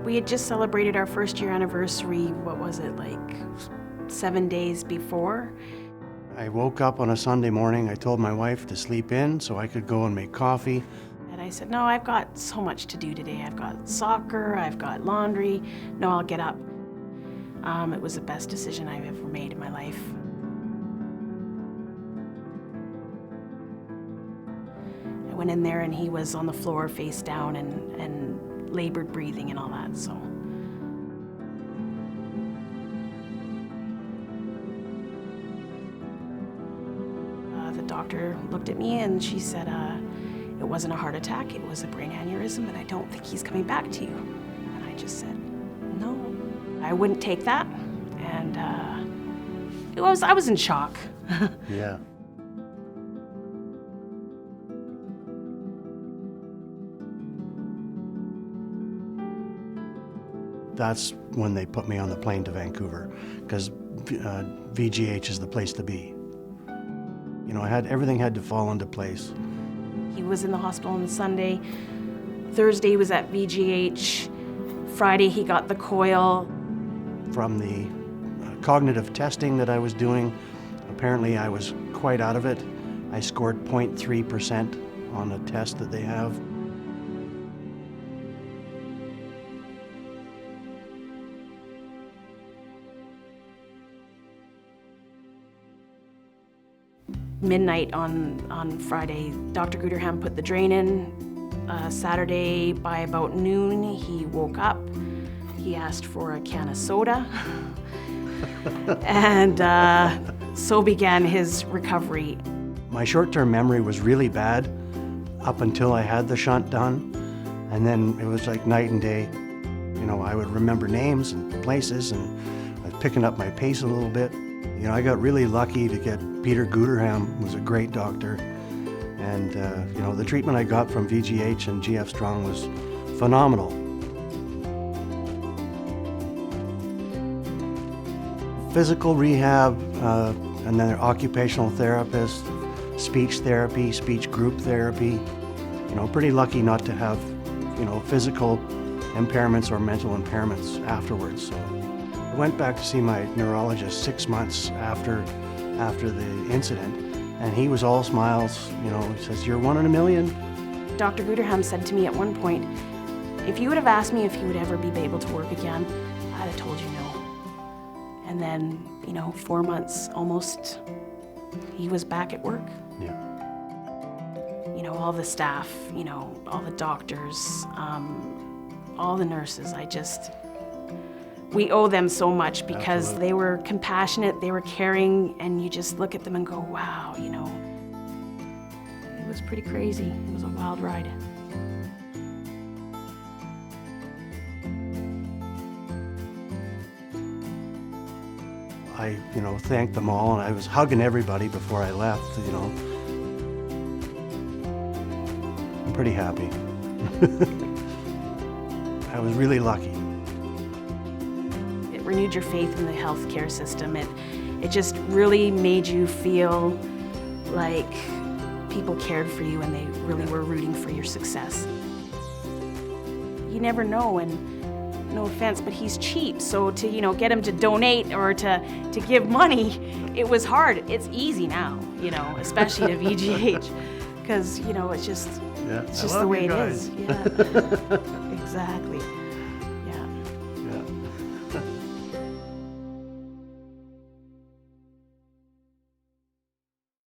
We had just celebrated our first year anniversary, 7 days before. I woke up on a Sunday morning. I told my wife to sleep in so I could go and make coffee. And I said, no, I've got so much to do today. I've got soccer, I've got laundry. No, I'll get up. It was the best decision I've ever made in my life. I went in there and he was on the floor face down and labored breathing and all that, so. The doctor looked at me and she said, it wasn't a heart attack, it was a brain aneurysm, and I don't think he's coming back to you. And I just said, no. I wouldn't take that, and I was in shock. Yeah. That's when they put me on the plane to Vancouver, because VGH is the place to be. You know, everything had to fall into place. He was in the hospital on Sunday. Thursday he was at VGH. Friday he got the coil. From the cognitive testing that I was doing, apparently I was quite out of it. I scored 0.3% on a test that they have. Midnight on Friday, Dr. Guderham put the drain in. Saturday by about noon, he woke up. He asked for a can of soda. And so began his recovery. My short-term memory was really bad up until I had the shunt done. And then it was like night and day. You know, I would remember names and places, and I was picking up my pace a little bit. You know, I got really lucky to get Peter Guderham, who was a great doctor. And, you know, the treatment I got from VGH and GF Strong was phenomenal. Physical rehab, and then occupational therapist, speech therapy, speech group therapy. You know, pretty lucky not to have, you know, physical impairments or mental impairments afterwards. So I went back to see my neurologist 6 months after the incident, and he was all smiles. You know, he says, "You're 1 in a million." Dr. Guderham said to me at one point, if you would have asked me if he would ever be able to work again, I'd have told you no. And then, you know, 4 months almost, he was back at work. Yeah. You know, all the staff, you know, all the doctors, all the nurses, we owe them so much because Absolutely. They were compassionate, they were caring, and you just look at them and go, wow, you know. It was pretty crazy. It was a wild ride. I, you know, thanked them all, and I was hugging everybody before I left, you know. I'm pretty happy. I was really lucky. It renewed your faith in the healthcare system. It just really made you feel like people cared for you and they really were rooting for your success. You never know, and no offense, but he's cheap, so to, you know, get him to donate or to give money, it was hard. It's easy now, you know, especially to VGH, because, you know, it's just the way it is. Yeah, exactly.